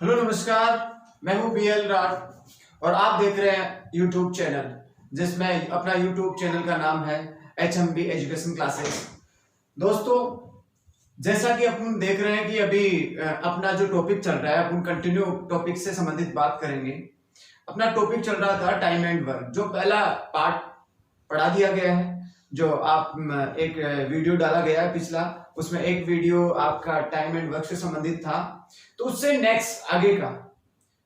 Hello नमस्कार, मैं हूं बीएल राठ और आप देख रहे हैं यूट्यूब चैनल जिसमें अपना यूट्यूब चैनल का नाम है HMB एजुकेशन क्लासेस। दोस्तों, जैसा कि अपन देख रहे हैं कि अभी अपना जो टॉपिक चल रहा है, अपन कंटिन्यू टॉपिक से संबंधित बात करेंगे। अपना टॉपिक चल रहा था टाइम एंड वर्क, जो पहला पार्ट पढ़ा दिया गया है, जो आप एक वीडियो डाला गया है पिछला, उसमें एक वीडियो आपका टाइम एंड वर्क से संबंधित था। तो उससे नेक्स्ट आगे का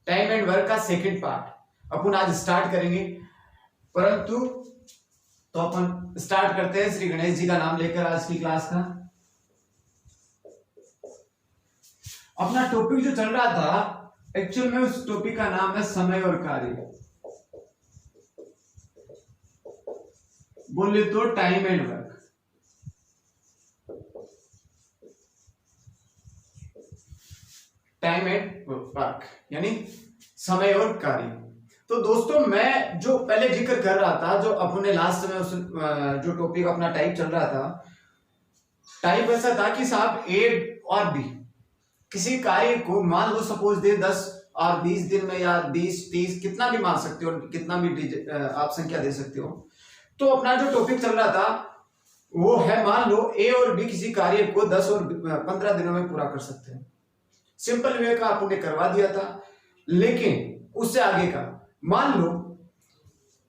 टाइम एंड वर्क का सेकंड पार्ट अपन आज स्टार्ट करेंगे। परंतु तो अपन स्टार्ट करते हैं श्री गणेश जी का नाम लेकर आज की क्लास का। अपना टॉपिक जो चल रहा था, एक्चुअल में उस टॉपिक का नाम है समय और कार्य। बोले तो time and work. Time and work यानी समय और कार्य। तो दोस्तों, मैं जो पहले जिक्र कर रहा था, जो अपने लास्ट में उस जो टॉपिक अपना टाइप चल रहा था, टाइप ऐसा था कि साहब ए और बी किसी कार्य को मान लो सपोज दे 10 और 20 दिन में या 20, 30 कितना भी मान सकते हो, कितना भी आप संख्या दे सकते हो। तो अपना जो टॉपिक चल रहा था वो है, मान लो ए और बी किसी कार्य को 10 और 15 दिनों में पूरा कर सकते हैं। सिंपल वे का आपने करवा दिया था। लेकिन उससे आगे का, मान लो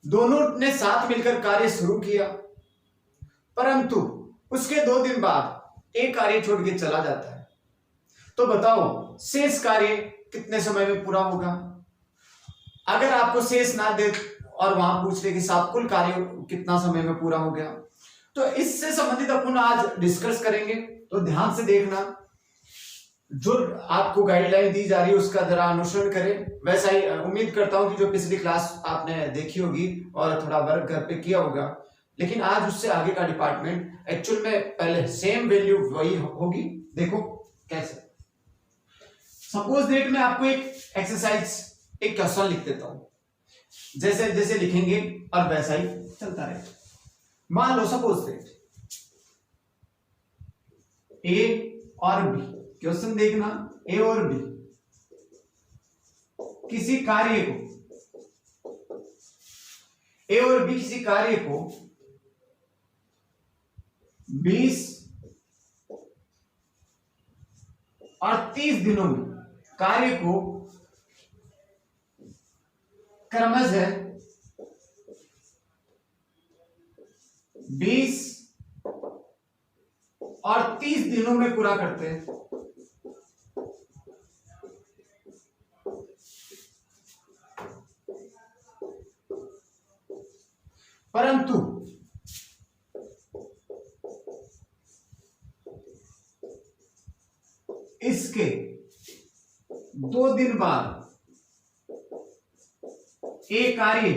दोनों ने साथ मिलकर कार्य शुरू किया, परंतु उसके 2 दिन बाद एक कार्य छोड़ के चला जाता है। तो बताओ शेष कार्य कितने समय में पूरा होगा? अगर आपको शेष ना दे और वहां पूछ ले कि साहब कुल कार्य कितना समय में पूरा हो गया, तो इससे संबंधित अपन आज डिस्कस करेंगे। तो ध्यान से देखना, जो आपको गाइडलाइन दी जा रही है उसका जरा अनुसरण करें। वैसा ही उम्मीद करता हूं कि जो पिछली क्लास आपने देखी होगी और थोड़ा वर्क घर पे किया होगा, लेकिन आज उससे आगे का डिपार्टमेंट एक्चुअल में पहले सेम वैल्यू वही होगी। देखो कैसे। सपोज डेट में आपको एक एक्सरसाइज, एक क्वेश्चन लिख देता हूं, जैसे जैसे लिखेंगे और वैसा ही चलता रहेगा। मान लो सपोज डेट ए और बी, क्वेश्चन देखना, ए और बी किसी कार्य को, ए और बी किसी कार्य को 20 और 30 दिनों में कार्य को क्रमशः 20 और 30 दिनों में पूरा करते हैं। परंतु इसके 2 दिन बाद एक कार्य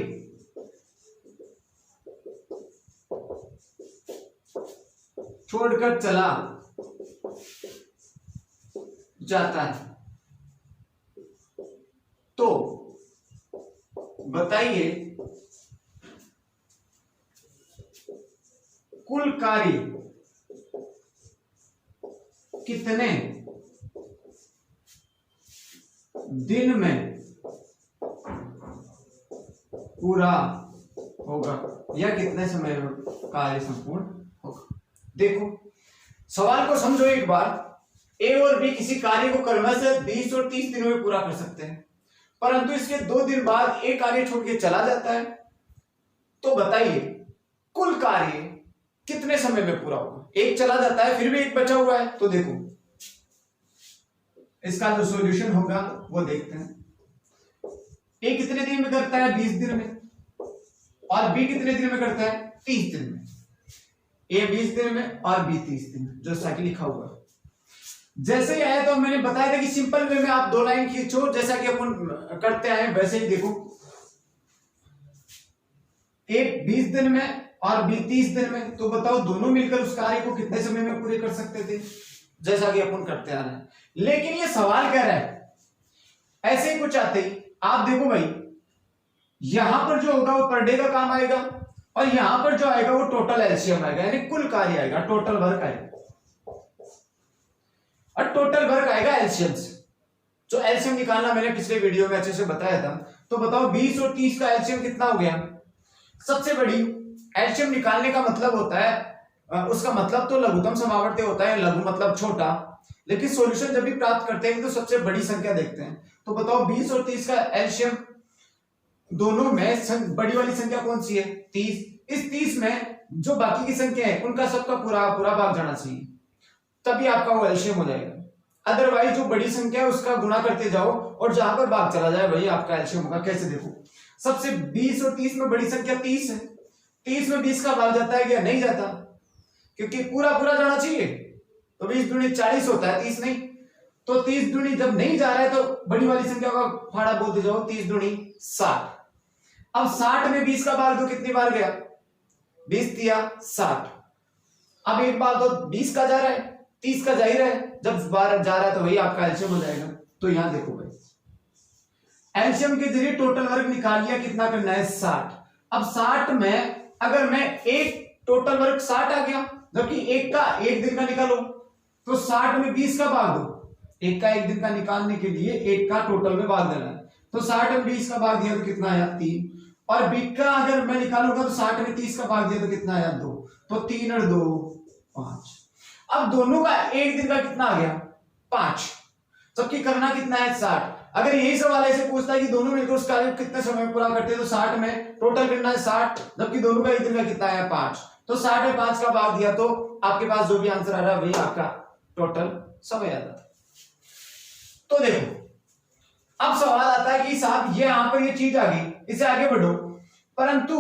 छोड़कर चला जाता है। तो बताइए कुल कार्य कितने दिन में पूरा होगा या कितने समय में कार्य संपूर्ण होगा। देखो सवाल को समझो एक बार। ए और बी किसी कार्य को क्रमशः 20 और 30 दिनों में पूरा कर सकते हैं, परंतु इसके 2 दिन बाद एक कार्य छोड़ के चला जाता है। तो बताइए कुल कार्य कितने समय में पूरा होगा? एक चला जाता है, फिर भी एक बचा हुआ है। तो देखो इसका जो सॉल्यूशन होगा वो देखते हैं। ए कितने दिन में करता है? 20 दिन में। और बी कितने दिन में करता है? 30 दिन में। ए 20 दिन में और बी 30 दिन में, जो साइकिल लिखा हुआ है। जैसे ही आया तो मैंने बताया था कि सिंपल वे में आप 2 लाइन खींचो, जैसा कि अपन करते आए वैसे ही। देखो ए 20 दिन में और बी 30 दिन में, तो बताओ दोनों मिलकर उस कार्य को कितने समय में पूरे कर सकते थे, जैसा कि अपन करते आ रहे हैं। लेकिन ये सवाल कह रहा है ऐसे ही कुछ आते ही आप देखो भाई, यहां पर जो होगा वो पर डे का काम आएगा और यहां पर जो आएगा वो टोटल एलसीएम आएगा, यानी कुल कार्य आएगा, टोटल वर्क आएगा। और टोटल वर्क आएगा एलसीएम से। जो एलसीएम निकालना मैंने पिछले वीडियो में अच्छे से बताया था। तो बताओ 20 और 30 का एलसीएम कितना हो गया। सबसे बड़ी एलसीएम निकालने का मतलब होता है उसका मतलब तो लघुत्तम समावर्ती होता है, लघु मतलब छोटा, लेकिन सॉल्यूशन जब भी प्राप्त करते हैं तो सबसे बड़ी संख्या देखते हैं। तो बताओ 20 और 30 का एलसीएम दोनों में बड़ी वाली संख्या कौन सी है, 30। इस 30 में जो बाकी की संख्या है उनका सबका पूरा पूरा भाग जाना चाहिए, तभी आपका वो एलसीएम हो जाएगा। अदरवाइज जो बड़ी संख्या है उसका गुणा करते जाओ और जहां पर भाग चला जाए वही आपका एलसीएम होगा। कैसे देखो, सबसे 20 और 30 में बड़ी संख्या 30 है, 30 में 20 का भाग जाता है क्या, नहीं जाता, क्योंकि पूरा पूरा जाना चाहिए। तो 20 दूनी 40 होता है, 30 नहीं। तो 30 दूनी जब नहीं जा रहा है तो बड़ी वाली संख्या का फाड़ा बोलते जाओ, 30 दूनी 60। अब 60 में 20 का भाग दो, कितनी बार गया, 20 दिया 60। अब एक बार तो 20 का जा रहा है, 30 का जा ही रहा है, जब बार जा रहा है तो वही आपका एलसीएम हो जाएगा। तो यहां देखो भाई, एलसीएम के जरिए टोटल वर्ग निकाल लिया, कितना करना है 60। अब 60 में अगर मैं एक टोटल वर्ग 60 आ गया, जबकि एक का एक दिन का निकालो, तो 60 में 20 का भाग दो। एक का एक दिन का निकालने के लिए एक का टोटल में भाग देना है। तो 60 में 20 का भाग दिया तो कितना आया 3। और बी का अगर मैं निकालूंगा तो 60 में 30 का भाग दिया तो कितना आया 2। तो 3 और 2 5। अब दोनों का एक दिन का कितना आ गया 5, जबकि करना कितना है 60। अगर यही सवाल ऐसे पूछता है कि दोनों मिलकर उस कार्य को कितने समय में पूरा करते हैं, तो 60 में टोटल करना है 60, जबकि दोनों का एक दिन का कितना है 5। तो 60 में 5 का भाग दिया तो आपके पास जो भी आंसर आ रहा है वही आपका टोटल समय आ जाता है। तो देखो, अब सवाल आता है कि साहब ये यहां पर ये चीज आ गई, इसे आगे बढ़ो, परंतु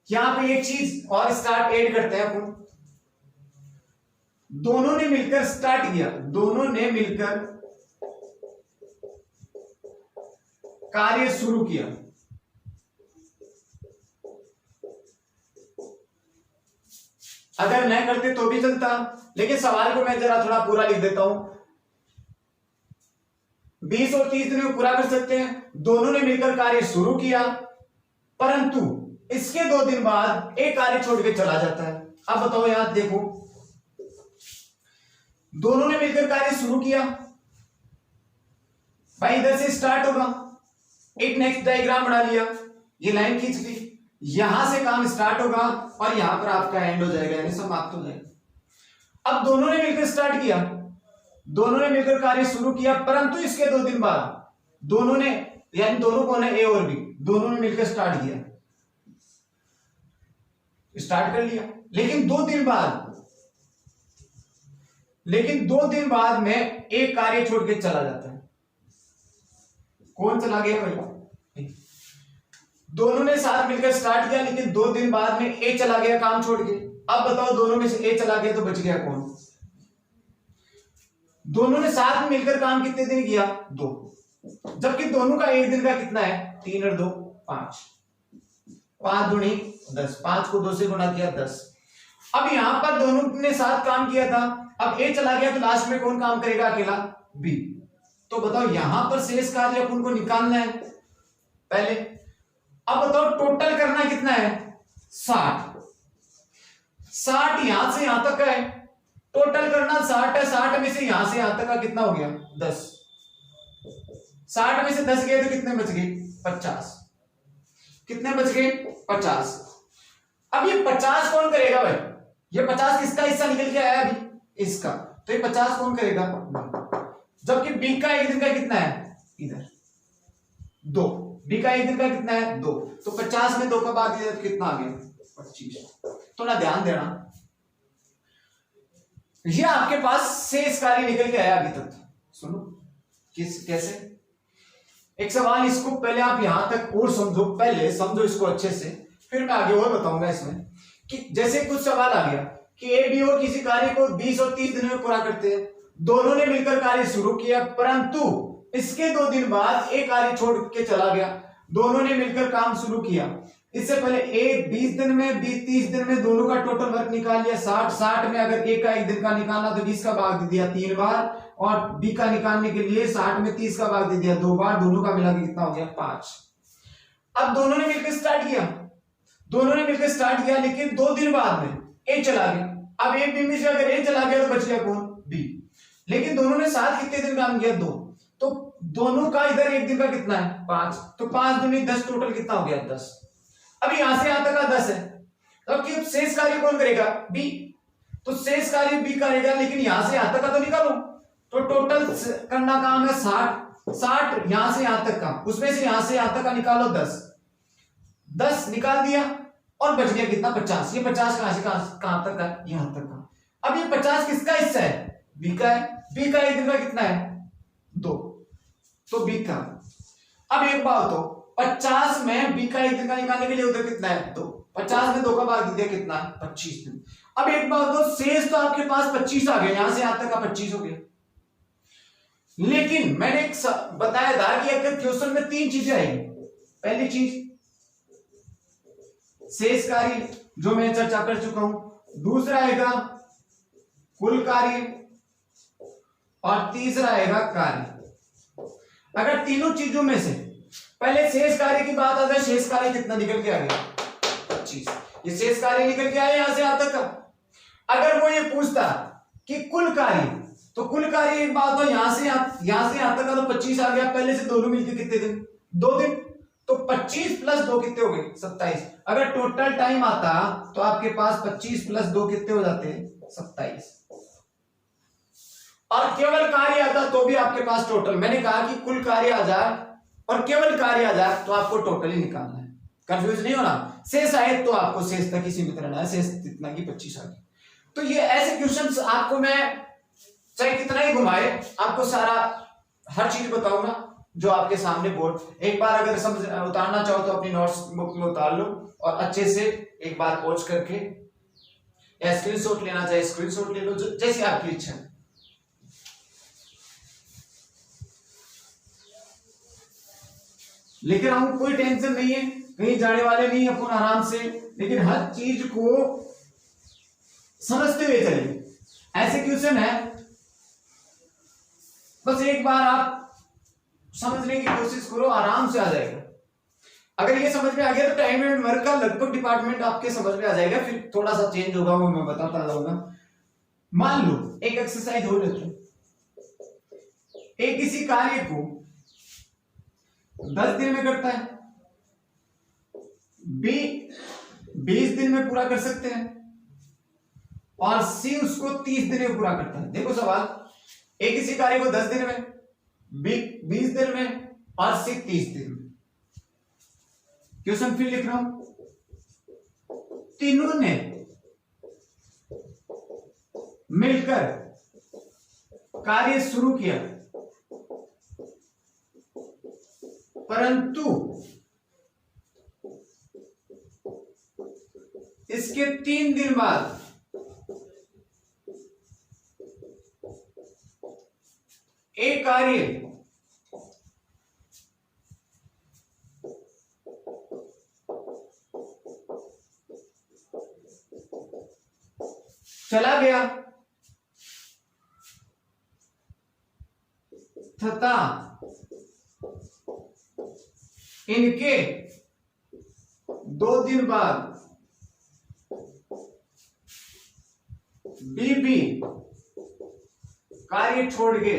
यहां पे एक चीज और स्टार्ट ऐड करते हैं अपन। दोनों ने मिलकर स्टार्ट किया, दोनों ने मिलकर कार्य शुरू किया। अगर नहीं करते तो भी चलता, लेकिन सवाल को मैं जरा थोड़ा पूरा लिख देता हूं। 20 और 30 दिन में पूरा कर सकते हैं। दोनों ने मिलकर कार्य शुरू किया, परंतु इसके 2 दिन बाद एक कार्य छोड़ के चला जाता है। अब बताओ यहां देखो, दोनों ने मिलकर कार्य शुरू किया, भाई इधर से स्टार्ट होगा, एक नेक्स्ट डायग्राम बना लिया, ये लाइन खींच ली, यहां से काम स्टार्ट होगा और यहां पर आपका एंड हो जाएगा, यानी समाप्त हो जाएगा। अब दोनों ने मिलकर स्टार्ट किया, दोनों ने मिलकर कार्य शुरू किया, परंतु इसके 2 दिन बाद दोनों ने, यानी दोनों कौन है, ए और बी, दोनों ने मिलकर स्टार्ट किया, स्टार्ट कर लिया, लेकिन 2 दिन बाद में एक कार्य छोड़ के चला जाता है। कौन चला गया भाई, दोनों ने साथ मिलकर स्टार्ट किया, लेकिन 2 दिन बाद में ए चला गया काम छोड़ के। अब बताओ दोनों में से ए चला गया तो बच गया कौन। दोनों ने साथ में मिलकर काम कितने दिन किया, 2, जबकि दोनों का एक दिन का कितना है 3 और 2 5, 5 दूनी 10, 5 को 2 से गुणा किया 10। अब यहां पर दोनों ने साथ काम किया था, अब ए चला गया तो लास्ट में कौन काम करेगा, अकेला बी। तो बताओ यहां पर शेष कार्य अपन को निकालना है पहले। अब बताओ टोटल करना कितना है 60, 60 यहां से यहां तक का है, टोटल करना 60 है, 60 में से यहां से यहां तक का कितना हो गया 10, 60 में से 10 गए तो कितने बच गए 50, कितने बच गए 50। अब ये 50 कौन करेगा भाई, ये 50 किसका हिस्सा निकल के आया अभी, इसका, तो ये 50 कौन करेगा, जबकि बी का एक दिन का कितना है इधर 2, बी का एक दिन का कितना है 2, तो 50 में 2 का भाग दिया तो कितना आ गया 25। थोड़ा ध्यान देना, ये आपके पास शेष कार्य निकल के आया अभी तक। सुनो कैसे, एक सवाल, इसको पहले आप यहां तक और समझो, पहले समझो इसको अच्छे से, फिर मैं आगे और बताऊंगा इसमें। कि जैसे कुछ सवाल आ गया कि ए बी और किसी कार्य को 20 और 30 दिन में पूरा करते हैं, दोनों ने मिलकर कार्य शुरू किया, परंतु इसके 2 दिन बाद एक कार्य छोड़ के चला गया। दोनों ने मिलकर काम शुरू किया, इससे पहले ए 20 दिन में, बी 30 दिन में, दोनों का टोटल वर्क निकाल लिया 60, 60 में अगर ए का एक दिन का निकालना तो 20 का भाग दे दिया 3 बार, और बी का निकालने के लिए 60 में 30 का भाग दे दिया 2 बार, दोनों का मिला के कितना हो गया 5। अब दोनों ने मिलकर स्टार्ट किया, लेकिन 2 दिन बाद में ए चला गया। अब ए बी में से अगर ए चला गया तो बच गया कौन, बी, लेकिन दोनों ने साथ कितने दिन काम किया 2, दोनों का इधर एक दिन का कितना है 5, तो 5 दूनी 10, टोटल कितना हो गया 10। अब यहां से यहां तक का 10 है, तो अब शेष कार्य कौन करेगा बी, तो शेष कार्य बी करेगा, लेकिन यहां से यहां तक का तो निकालो, तो टोटल करना काम है 60 यहां से यहां तक का, उसमें से यहां से यहां तक का निकालो 10 निकाल दिया और बच गया कितना 50। ये 50 कहां से कहां तक का, यहां तक का। अब ये 50 किसका हिस्सा है बी का है, बी का एक दिन का कितना है 2, तो बी का। अब एक बात हो 50 में बी का एक दिन का निकालने के लिए उधर कितना है 2, 50 में 2 का भाग दिया कितना है 25 दिन। अब एक बात हो शेष तो आपके पास 25 आ गया, यहां से यहां तक का 25 हो गया, लेकिन मैंने एक बताया था कि अगर क्वेश्चन में 3 चीजें आएंगी। पहली चीज शेष कार्य जो मैं चर्चा कर चुका हूं, दूसरा आएगा कुल कार्य और तीसरा आएगा कार्य। अगर तीनों चीजों में से पहले शेष कार्य की बात आ जाए, शेष कार्य कितना निकल के आ गया 25, ये शेष कार्य निकल के आया यहां से यहां तक का। अगर वो ये पूछता कि कुल कार्य, तो कुल कार्य एक बात हो यहां से यहां तक का तो 25 आ गया, पहले से दोनों मिलकर कितने दिन 2 दिन, तो 25 प्लस 2 कितने हो गए 27। अगर टोटल टाइम आता तो आपके पास 25 प्लस 2 कितने हो जाते 27, और केवल कार्य आता तो भी आपके पास टोटल, मैंने कहा कि कुल कार्य आ जाए और केवल कार्य आ जाए तो आपको टोटल ही निकालना है, कंफ्यूज नहीं होना। शेष आए तो आपको शेष तक ही सीमित रहना है, शेष जितना की 25 आ गई। तो ये ऐसे क्वेश्चंस आपको मैं चाहे कितना ही घुमाए आपको सारा हर चीज बताऊंगा जो आपके सामने बोर्ड, एक बार अगर समझ उतारना चाहो तो अपनी नोट्स बुक में उतार लो और अच्छे से एक बार पॉज करके, या स्क्रीनशॉट लेना चाहे स्क्रीनशॉट ले लो, जैसी आपकी इच्छा है। लिख रहा हूं, कोई टेंशन नहीं है, कहीं जाने वाले नहीं अपन आराम से, लेकिन हर चीज को समझते हुए चलिए। ऐसे क्वेश्चन है, बस एक बार आप समझने की कोशिश करो, आराम से आ जाएगा। अगर ये समझ में आ गया तो टाइम एंड वर्क का लगभग डिपार्टमेंट आपके समझ में आ जाएगा, फिर थोड़ा सा चेंज होगा वो मैं बताता जाऊंगा। मान लो एक एक्सरसाइज हो लेते, एक किसी कार्य को 10 दिन में करता है, बी 20 दिन में पूरा कर सकते हैं, और सी उसको 30 दिन में पूरा करता है। देखो सवाल, एक किसी कार्य को 10 दिन में, बी 20 दिन में और सी 30 दिन में। क्वेश्चन फिर लिख रहा हूं, तीनों ने मिलकर कार्य शुरू किया, परंतु इसके 3 दिन बाद एक कार्य चला गया तथा इनके 2 दिन बाद बी भी कार्य छोड़ के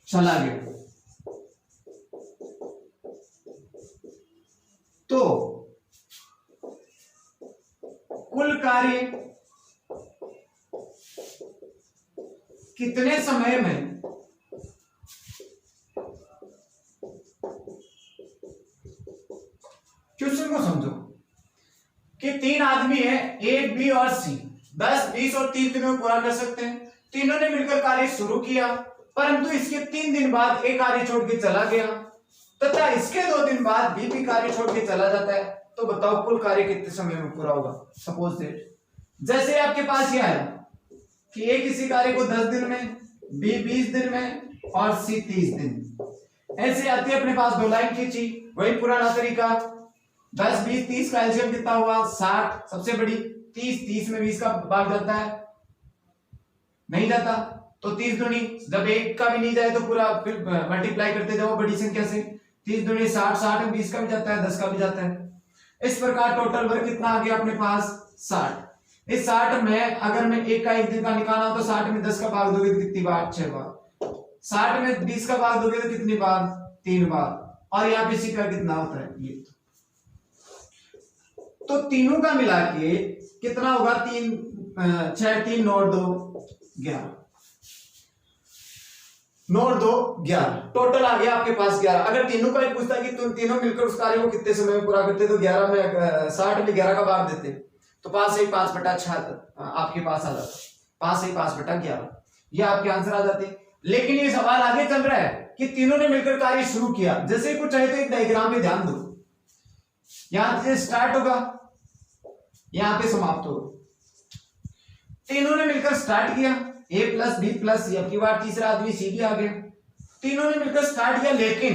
चला गया, तो कुल कार्य कितने समय में क्वेश्चन को समझो कि 3 आदमी है, ए बी और सी, 10, 20 और 30 दिन में पूरा कर सकते हैं। तीनों ने मिलकर कार्य शुरू किया, परंतु इसके 3 दिन बाद एक कार्य छोड़ के चला गया तथा इसके 2 दिन बाद बी भी कार्य छोड़ के चला जाता है। तो बताओ कुल कार्य कितने समय में पूरा होगा। सपोज दैट जैसे आपके पास यह है कि ए किसी कार्य को 10 दिन में, बी 20 दिन में और सी 30 दिन। ऐसे आती है अपने पास 2 लाइन खींची, वही पुराना तरीका, 10, 20, 30 का एलसीएम कितना हुआ 60, सबसे बड़ी 30 में 20 का भाग जाता है, नहीं जाता, तो 30 दूनी, जब एक का भी नहीं जाए तो पूरा फिर मल्टीप्लाई करते जाओ बड़ी संख्या से, 30 दूनी 60, 60 में 20 का भी जाता है, 10 का भी जाता है। इस प्रकार टोटल वर्क कितना आ गया अपने पास 60। इस 60 में अगर मैं एक का एक दिन का निकालना हो तो 60 में 10 का भाग दोगे तो कितनी बार? 6 बार। 60 में 20 का भाग दोगे तो कितनी बार? 3 बार। और यहाँ पे सी का कितना होता है? ये तो तीनों का मिला के कितना होगा? 3 6 3 9 2 11 9 2 11 टोटल आ गया आपके पास 11। अगर तीनों का ही पूछता है कि तुम तीनों मिलकर उस कार्य को कितने समय में पूरा करते तो 11 में 60 में 11 का भाग देते तो 5 से 5/6 आपके पास आ जाता। 5 से 5/11 ये आपके आंसर आ जाते। लेकिन ये सवाल आगे चल रहा है कि तीनों ने मिलकर कार्य शुरू किया। जैसे कुछ चाहे तो एक डायग्राम में ध्यान दो, यहां से स्टार्ट होगा, यहां पे समाप्त होगा। तीनों ने मिलकर स्टार्ट किया, A plus B plus C, अब की बार तीसरा आदमी C भी आ गया। तीनों ने मिलकर स्टार्ट किया, लेकिन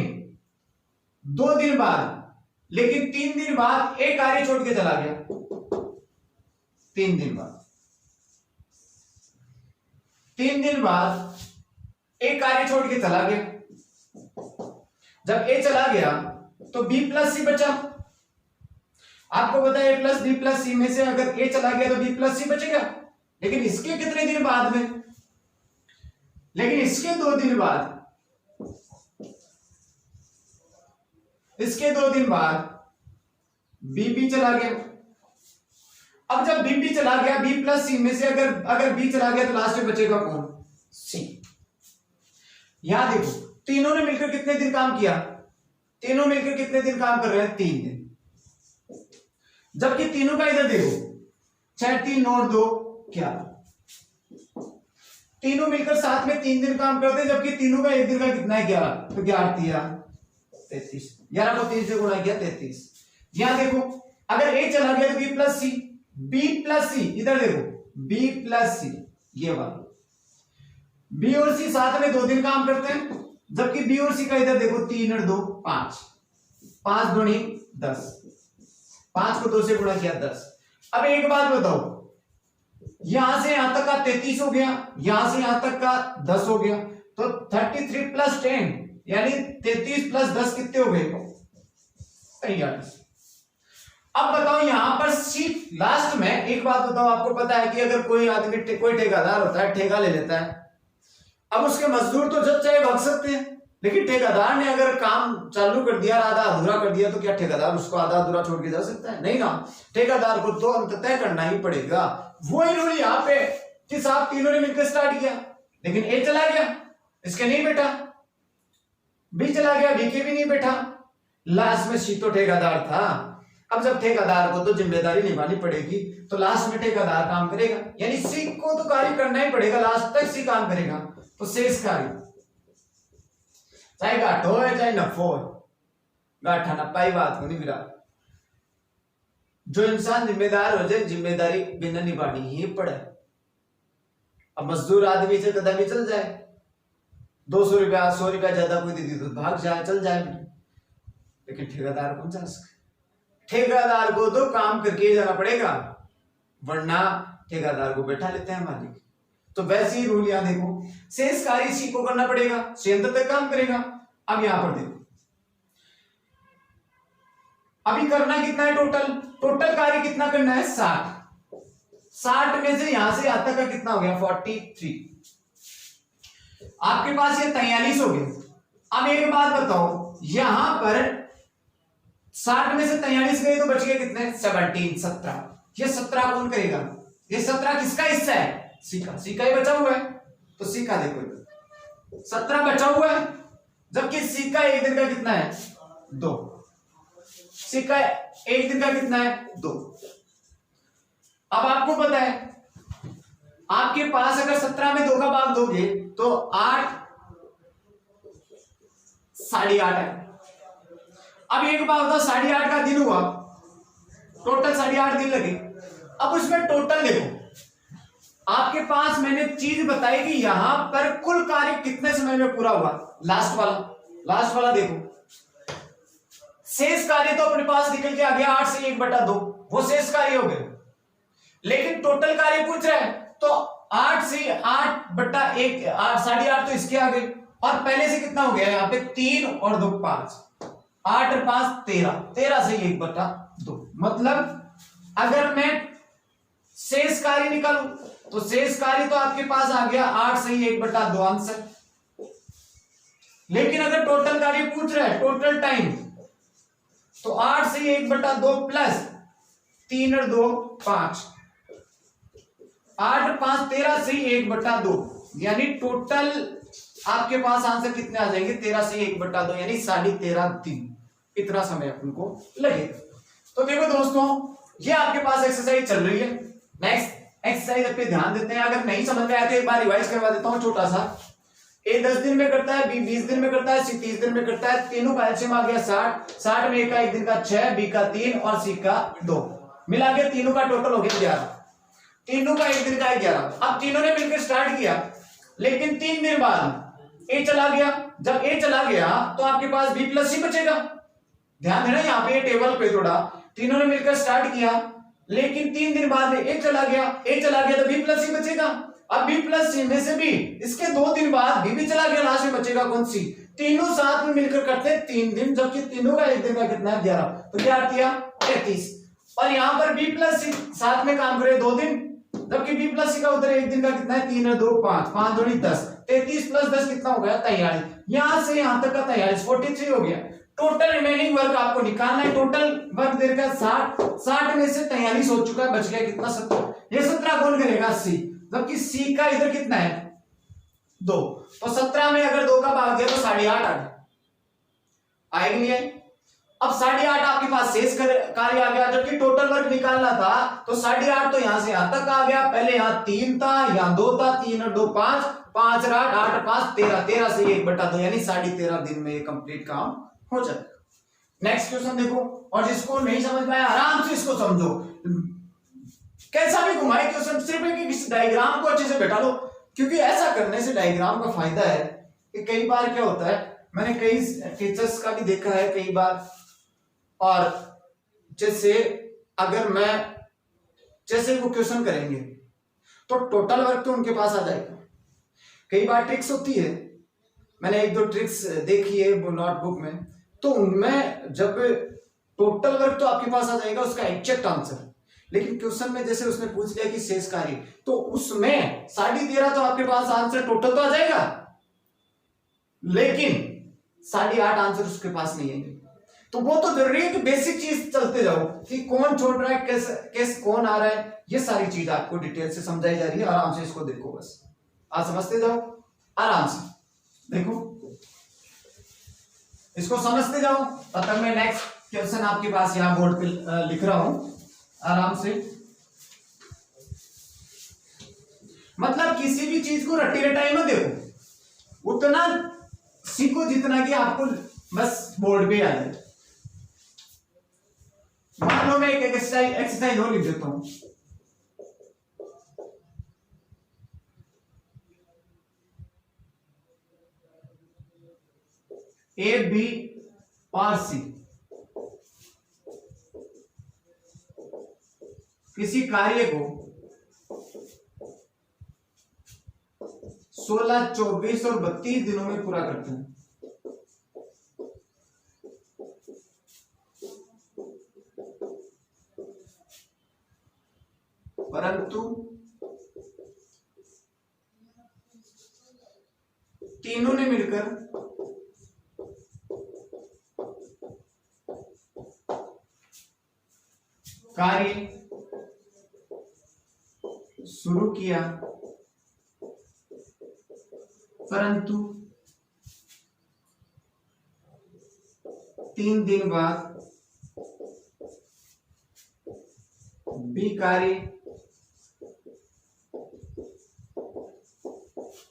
2 दिन बाद, लेकिन 3 दिन बाद एक कार्य छोड़ के चला गया। 3 दिन बाद, 3 दिन बाद एक कार्य छोड़ के चला गया। जब A चला गया तो B प्लस C बचा। आपको पता है A plus B plus C में से अगर A चला गया तो B प्लस C बचेगा। लेकिन इसके कितने दिन बाद में? लेकिन इसके 2 दिन बाद, इसके 2 दिन बाद B भी चला गया। अब जब B भी चला गया, B प्लस C में से अगर B चला गया तो लास्ट में बचेगा कौन? C। यहां देखो तीनों ने मिलकर कितने दिन काम किया? तीनों मिलकर कितने दिन काम कर रहे हैं? 3 दिन। जबकि तीनों का इधर देखो 6 3 9 2 11, तीनों मिलकर साथ में 3 दिन काम करते हैं, जबकि तीनों का एक दिन का कितना है? 11। तो 11 33, 11 को 3 से गुणा किया 33। यहां देखो अगर A चला गया तो B plus C, B plus C, इधर देखो B प्लस C, ये वाला B और C साथ में 2 दिन काम करते हैं, जबकि B और C का इधर देखो 3 और 2 5, 5 दूनी 10, 5 को 2 से गुणा किया 10। अब एक बात बताओ, यहां से यहां तक का 33 हो गया, यहां से यहां तक का 10 हो गया, तो 33 प्लस 10 यानी 33 प्लस 10 कितने हो गए? 43। अब बताओ यहां पर सी लास्ट में एक बात बताओ, आपको पता है कि अगर कोई आदमी कोई ठेकेदार होता है, ठेका ले लेता है, अब उसके मजदूर तो जब चाहे भाग सकते हैं, लेकिन ठेकेदार ने अगर काम चालू कर दिया, आधा अधूरा कर दिया, तो क्या ठेकेदार उसको आधा अधूरा छोड़ के जा सकता है? नहीं ना, ठेकेदार को तो अंत तय करना ही पड़ेगा। वो इन्होंने यहाँ पे कि साहब तीनों ने मिलकर स्टार्ट किया, लेकिन A चला गया, इसके नहीं बैठा, B चला गया, B के भी नहीं बैठा, लास्ट में C तो ठेकेदार था। अब जब ठेकेदार को तो जिम्मेदारी निभानी पड़ेगी, तो लास्ट में ठेकेदार काम करेगा, यानी C को तो कार्य करना ही पड़ेगा, लास्ट तक C काम करेगा। तो शेष कार्य चाहे घाटो हो चाहे नफो हो, घाटा नफा ही बात को नहीं फिरा। जो इंसान जिम्मेदार हो जाए, जिम्मेदारी बिना निभानी ही पड़े। अब मजदूर आदमी से कदम ही चल जाए, 200 रुपया 100 रुपया ज्यादा कोई दे दी तो भाग जाए, चल जाए, लेकिन ठेकेदार कौन जा सकता? ठेकेदार को तो काम करके ही जाना पड़ेगा, वरना ठेकेदार को बैठा लेते हैं मालिक। तो वैसे ही रूल यहां देखो, शेष कार्य C को करना पड़ेगा, C अंत तक काम करेगा। अब यहां पर देखो अभी करना कितना है? टोटल कार्य कितना करना है? 60। 60 में से यहां से यहां तक का कितना हो गया? 43। आपके पास ये 43 हो गया। अब एक बात बताओ, यहां पर 60 में से 43 गए तो बच गए कितने? 17। ये 17 कौन करेगा? ये 17 किसका हिस्सा है? C का ही बचा हुआ है, तो C का देखो 17 बचा हुआ है, जबकि C का एक दिन का कितना है? 2। C का एक दिन का कितना है? 2। अब आपको पता है, आपके पास अगर 17 में 2 का भाग दोगे तो 8 8.5 है। अब एक बात बताओ, 8.5 का दिन हुआ, टोटल 8.5 दिन लगे। अब उसमें टोटल देखो, आपके पास मैंने चीज बताई कि यहां पर कुल कार्य कितने समय में पूरा हुआ? लास्ट वाला देखो, शेष कार्य तो अपने पास निकल के आ गया 8 से 1/2, वो शेष कार्य हो गए। लेकिन टोटल कार्य पूछ रहे हैं तो 8 से 8/1 8.5 तो इसके आ गए, और पहले से कितना हो गया यहाँ पे? 3 और 2 5, 8 और 5 13, 13 से 1/2। मतलब अगर मैं शेष कार्य निकालू, तो शेष कार्य तो आपके पास आ गया 8 सही 1/2 आंसर। लेकिन अगर टोटल कार्य पूछ रहा है, टोटल टाइम, तो 8 सही 1/2 प्लस 3 और 2 5, 8 5 13 सही 1/2, यानी टोटल आपके पास आंसर कितने आ जाएंगे, 13 सही 1/2, यानी 13.5 दिन। इतना समय अपन को लगेगा। तो देखो दोस्तों, ये आपके पास एक्सरसाइज चल रही है। नेक्स्ट एक्सरसाइज पे ध्यान देते हैं। अगर नहीं समझ में आया तो एक बार रिवाइज करवा देता हूं छोटा सा। ए 10 दिन में करता है, बी 20 दिन में करता है, सी 30 दिन में करता है। तीनों का एलसीएम आ गया 60, 60 में ए का 1 दिन का 6, बी का 3 और सी का 2, मिला के तीनों का टोटल हो गया 11। तीनों का 1 दिन का 11। अब तीनों ने मिलकर स्टार्ट किया, लेकिन 3 दिन बाद ए चला गया। जब ए चला गया तो आपके पास बी प्लस सी बचेगा। ध्यान देना यहाँ पे टेबल पे थोड़ा, तीनों ने मिलकर स्टार्ट किया, लेकिन 3 दिन बाद में ए चला गया। ए चला गया तो बी प्लस सी बचेगा। अब बी प्लस सी में से बी, इसके 2 दिन बाद बी भी चला गया, लास्ट में बचेगा कौन सी, तीनों साथ में मिलकर करते हैं 3 दिन, जबकि तीनों का 1 दिन का कितना है 11, तो क्या किया 33। और यहाँ पर बी प्लस सी साथ में काम करे 2 दिन, जबकि बी प्लस सी का उधर 1 दिन का कितना है 3 और 2 5, 5 दूनी 10, 33 प्लस 10 कितना हो गया 43। यहां से यहां तक का 43, 43 हो गया। टोटल रिमेनिंग वर्क आपको निकालना है। टोटल वर्क देर का 60, 60 में से 43 हो चुका है, बच गया कितना 17। ये 17 कौन करेगा सी, जबकि सी का इधर कितना है 2, तो 17 में अगर 2 का भाग दिया तो 8.5 आएगी नहीं आई। अब 8.5 आपके पास शेष कार्य आ गया, जबकि टोटल वर्क निकालना था, तो 8.5 तो यहां से यहां तक आ गया। पहले यहां 3 था, यहां 2 था, 3 और 2 5, 5 और 8, 8 और 5 13, 13 से 1/2, यानी 13.5 दिन में ये कंप्लीट काम हो जाएगा। नेक्स्ट क्वेश्चन देखो, और जिसको नहीं समझ में आया आराम से इसको समझो, कैसा भी घुमाए क्वेश्चन, सिर्फ एक डायग्राम को अच्छे से बैठा लो, क्योंकि ऐसा करने से डायग्राम का फायदा है कि कई बार क्या होता है, मैंने कई टीचर्स का भी देखा है कई बार, और जैसे अगर मैं जैसे वो क्वेश्चन करेंगे तो टोटल वर्क तो उनके पास आ जाएगा। कई बार ट्रिक्स होती है, मैंने 1-2 ट्रिक्स देखी है वो नोटबुक में, तो उनमें जब टोटल वर्क तो आपके पास आ जाएगा उसका एग्जैक्ट आंसर, लेकिन क्वेश्चन में जैसे उसने पूछ लिया कि शेष कार्य, तो उसमें 13.5 तो आपके पास आंसर टोटल तो आ जाएगा, लेकिन 8.5 आंसर उसके पास नहीं आएंगे। तो वो तो जरूरी है कि बेसिक चीज चलते जाओ कि कौन छोड़ रहा है, कैसे कौन आ रहा है, ये सारी चीज आपको डिटेल से समझाई जा रही है। आराम से इसको देखो, बस आप समझते जाओ आराम से, देखो इसको समझते जाओ, तब तक मैं नेक्स्ट क्वेश्चन आपके पास यहां बोर्ड पे लिख रहा हूं आराम से। मतलब किसी भी चीज को रट्टी रटाई में देखो, उतना सीखो जितना कि आपको बस बोर्ड पे आ जाए। मान लो मैं एक एक्सरसाइज और लिख देता हूं, ए बी और सी किसी कार्य को 16, 24 और 32 दिनों में पूरा करते हैं, परंतु तीनों ने मिलकर कार्य शुरू किया, परंतु 3 दिन बाद बी कार्य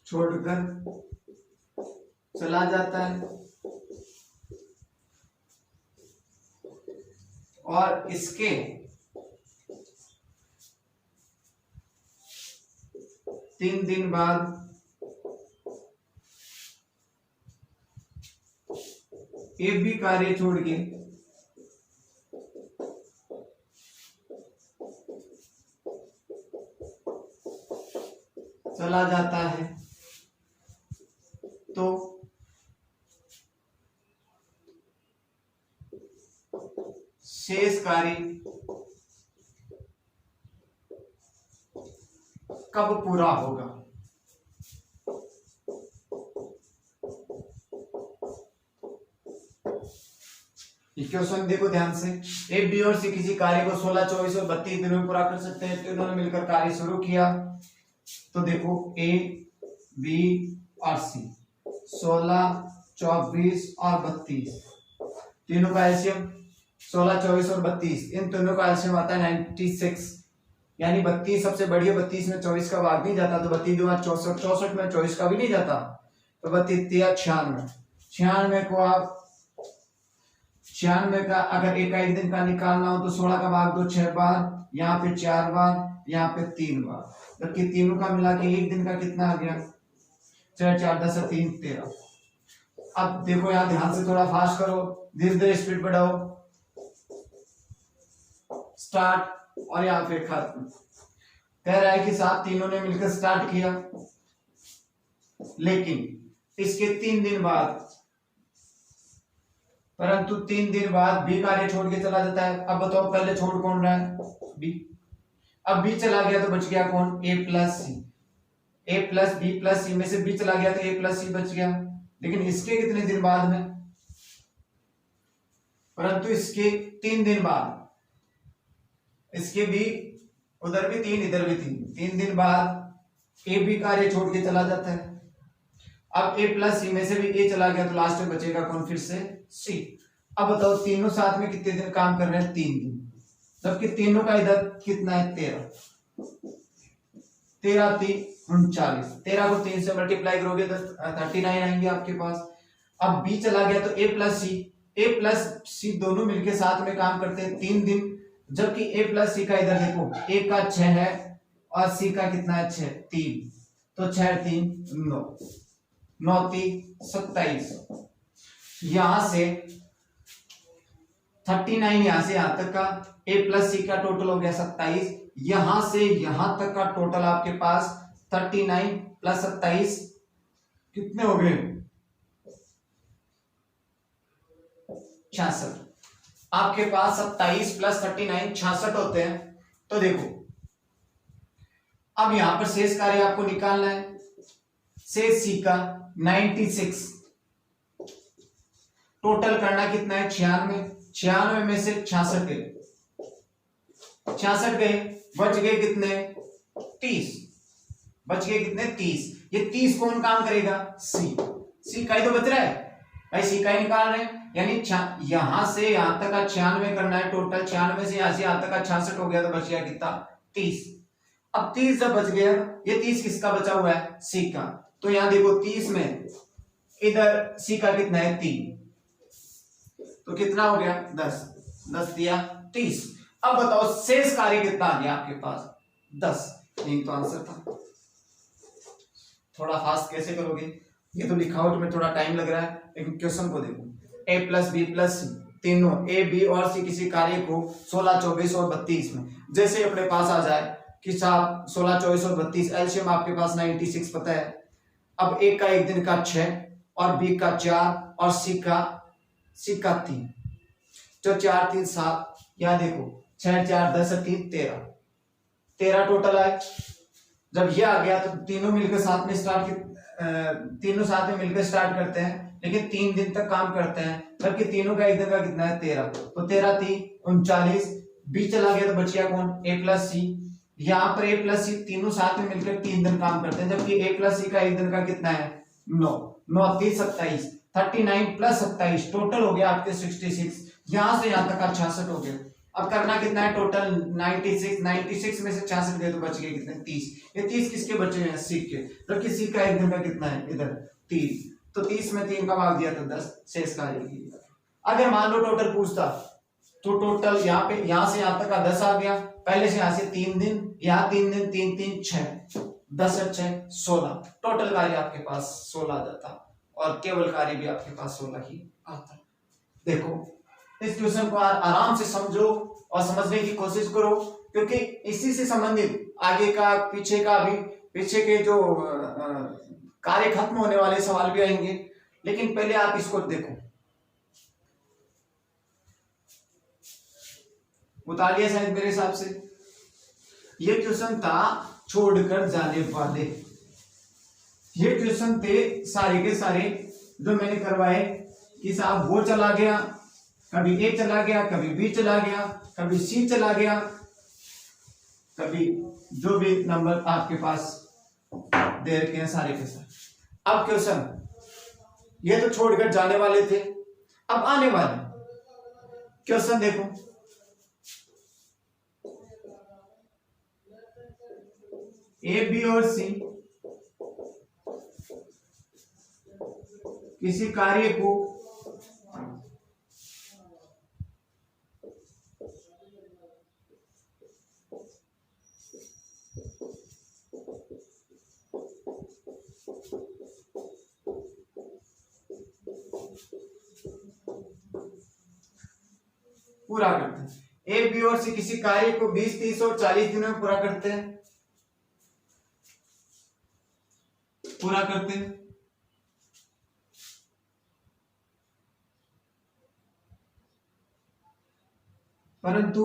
छोड़कर चला जाता है, और इसके 3 दिन बाद ए बी कार्य छोड़ के चला जाता है, तो शेष कार्य कब पूरा होगा। ये क्वेश्चन देखो ध्यान से। ए, बी और सी किसी कार्य को 16, 24 और 32 दिनों में पूरा कर सकते हैं। तो इन्होंने मिलकर कार्य शुरू किया। तो देखो ए, बी और सी 16, 24 और 32, तीनों का एलसीएम 16, 24 और 32, इन तीनों का एलसीएम आता है 96। यानी 32 सबसे बड़ी है, 32 में 24 का भाग नहीं जाता, तो 32 दूना 64, 64 में 24 का भी नहीं जाता, तो 32 96, 96 को आप 96 का अगर एक दिन का निकालना हो तो 16 का भाग दो 6 बार, यहाँ पे 4 बार, यहाँ पे 3 बार, जबकि तीनों का मिला के एक दिन का कितना आ गया 4 4 10 3 13। अब देखो यहाँ ध्यान से थोड़ा फास्ट करो, धीरे धीरे स्पीड बढ़ाओ, स्टार्ट और यहाँ पे खत्म। कह रहा है कि साहब तीनों ने मिलकर स्टार्ट किया, लेकिन इसके 3 दिन बाद, परंतु 3 दिन बाद बी कार्य छोड़ के चला जाता है। अब बताओ पहले छोड़ कौन रहा है, बी। अब बी चला गया तो बच गया कौन, ए प्लस सी। ए प्लस बी प्लस सी में से बी चला गया तो ए प्लस सी बच गया। लेकिन इसके कितने दिन बाद में, परंतु इसके 3 दिन बाद, इसके भी उधर भी 3 इधर भी 3 दिन बाद ए बी कार्य छोड़ के चला जाता है। अब ए प्लस सी में से भी ए चला गया तो लास्ट में बचेगा कौन, फिर से सी। अब बताओ तीनों साथ में कितने दिन काम कर रहे हैं, 3 दिन, जबकि तीनों का इधर कितना है 13, 13 3 39, 13 को 3 से मल्टीप्लाई करोगे तो 39 आएंगे आपके पास। अब बी चला गया तो ए प्लस सी दोनों मिलके साथ में काम करते हैं 3 दिन, जबकि ए प्लस सी का इधर देखो, ए का 6 है और सी का कितना है 6 3, तो 6 3 9, 9 3 27, यहां से 39 यहां से यहां तक का ए प्लस सी का टोटल हो गया 27, यहां से यहां तक का टोटल आपके पास 39 प्लस 27 कितने हो गए 66। आपके पास 27 प्लस 39 66 होते हैं। तो देखो अब यहां पर शेष कार्य आपको निकालना है, शेष सी का 96, टोटल करना कितना है 96, 96 में से 66 गए, 66 गए, बच गए कितने 30, बच गए कितने 30। ये 30 कौन काम करेगा, सी का ही तो बच रहा है भाई, सी का ही निकाल रहे हैं। यानी यहां से यहां तक का 96 करना है टोटल, 96 से यहां तक का 66 हो गया तो बच गया कितना 30। अब 30 जब बच गया, ये 30 किसका बचा हुआ है, सी का। तो यहां देखो 30 में इधर सी का कितना है 3, तो कितना हो गया 10, 10 दिया 30। अब बताओ शेष कार्य कितना आ गया आपके पास 10, यही तो आंसर था। थोड़ा फास्ट कैसे करोगे, ये तो लिखावट में थोड़ा टाइम लग रहा है, लेकिन क्वेश्चन को देखो, ए प्लस बी प्लस सी, तीनों ए बी और सी किसी कार्य को 16, 24 और 32 में, जैसे अपने पास आ जाए कि साहब 16, 24 और 32, एलसीएम आपके पास 96 पता है। अब ए का एक दिन का 6 और बी का 4 और सी का 3, तो 4 3 7, यहां देखो 6 4 10 3 13 टोटल आए। जब ये आ गया तो तीनों मिलकर साथ में तीनों साथ में मिलकर स्टार्ट करते हैं, लेकिन 3 दिन तक काम करते हैं, जबकि तीनों का एक दिन का कितना है 13, तो 13 3 39, बी चला गया तो बच गया कौन, ए प्लस सी। यहाँ पर ए प्लस सी तीनों साथ में मिलकर 3 दिन काम करते हैं, जबकि ए प्लस सी का एक दिन का कितना है 9, 9 3 27, 39 प्लस 27 टोटल हो गया आपके 66, यहां से यहां तक का 66 हो गया। अब करना कितना है टोटल 96 में से 66 गए तो बच गए कितने 30। ये 30 किसके बचे हैं, सी के, जबकि सी का एक दिन का कितना है इधर 3, तो 30 में 3 का भाग दिया तो 10 शेष कार्य की। अगर मान लो टोटल पूछता तो टोटल यहाँ पे यहां से यहां तक का 10 आ गया, पहले से यहां से 3 दिन, यहाँ 3 दिन 3 3 6, 10 6 16, टोटल कार्य आपके पास 16 आ जाता और केवल कार्य भी आपके पास 16 ही आता। देखो इस क्वेश्चन को आराम से समझो और समझने की कोशिश करो, क्योंकि इसी से संबंधित आगे का पीछे का भी, पीछे के जो कार्य खत्म होने वाले सवाल भी आएंगे, लेकिन पहले आप इसको देखो। उतार लिया शायद मेरे हिसाब से। ये क्वेश्चन था छोड़कर जाने वाले। ये क्वेश्चन थे सारे के सारे जो मैंने करवाए कि साहब वो चला गया, कभी ए चला गया, कभी बी चला गया, कभी सी चला गया, कभी जो भी नंबर आपके पास दे रखे हैं सारे के सारे। अब क्वेश्चन ये तो छोड़कर जाने वाले थे, अब आने वाले क्वेश्चन देखो। ए बी और सी किसी कार्य को पूरा करते हैं। ए बी और सी किसी कार्य को 20, 30 और 40 दिनों में पूरा करते हैं, पूरा करते हैं। परंतु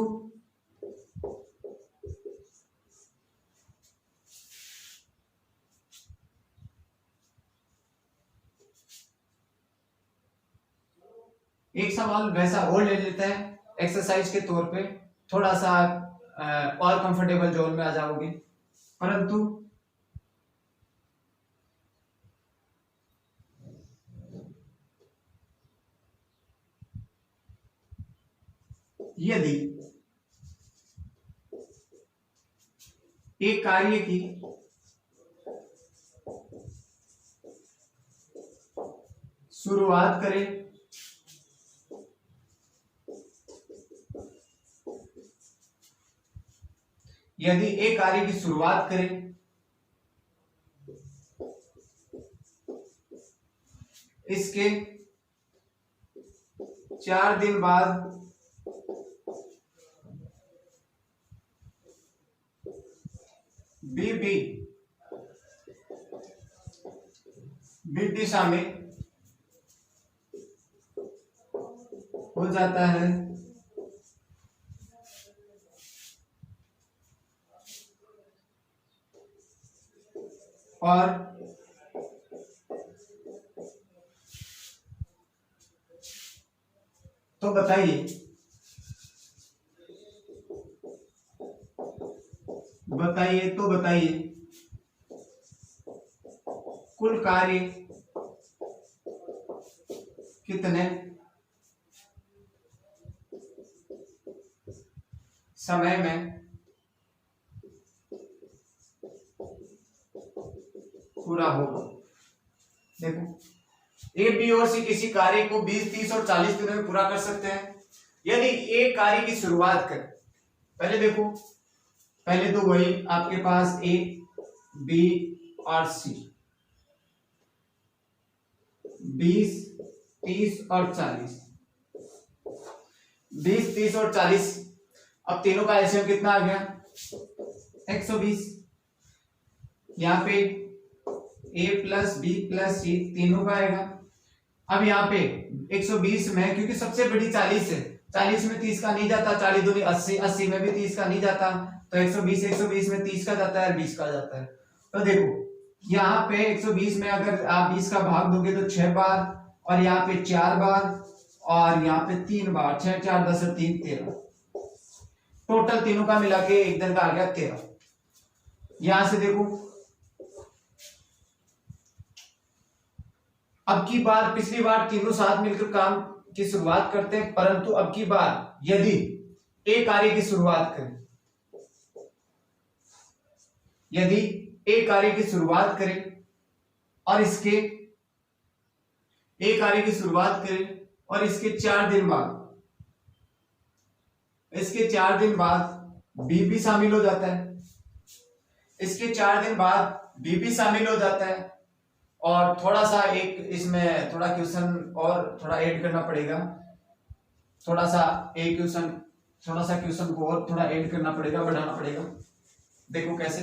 एक सवाल वैसा और ले लेते हैं एक्सरसाइज के तौर पे, थोड़ा सा और कंफर्टेबल जोन में आ जाओगे। परंतु यदि एक कार्य की शुरुआत करें यदि एक कार्य की शुरुआत करें इसके 4 दिन बाद बी दिशा में हो जाता है और तो बताइए कुल कार्य कितने समय में पूरा होगा। देखो ए बी और सी किसी कार्य को 20, 30 और 40 दिनों में पूरा कर सकते हैं यदि एक कार्य की शुरुआत करें। पहले देखो, पहले तो वही आपके पास ए बी और सी 20, 30 और 40, 20, 30 और 40। अब तीनों का एलसीएम कितना आ गया 120। यहाँ पे a प्लस बी प्लस सी तीनों का आएगा। अब यहाँ पे 120 में क्योंकि सबसे बड़ी 40 है, 40 में 30 का नहीं जाता, 40 दूनी 80, 80 में भी 30 का नहीं जाता, तो 120 में 30 का जाता है, 20 का जाता है। तो देखो यहाँ पे 120 में अगर आप 20 का भाग दोगे तो 6 बार, और यहाँ पे 4 बार, और यहाँ पे 3 बार, 6, 4, 10 और 3, 13। टोटल तीनों का मिला के एक दिन का आ गया 13। यहां से देखो अब की बार, पिछली बार तीनों साथ मिलकर काम की शुरुआत करते हैं, परंतु अब की बार यदि एक कार्य की शुरुआत करें, यदि एक कार्य की शुरुआत करें और इसके एक कार्य की शुरुआत करें और इसके 4 दिन बाद, इसके 4 दिन बाद बी भी शामिल हो जाता है, इसके 4 दिन बाद बी भी शामिल हो जाता है, और थोड़ा सा एक इसमें थोड़ा क्वेश्चन और थोड़ा ऐड करना पड़ेगा, थोड़ा सा एक क्वेश्चन, थोड़ा सा क्वेश्चन को और थोड़ा ऐड करना पड़ेगा, बढ़ाना पड़ेगा। देखो कैसे,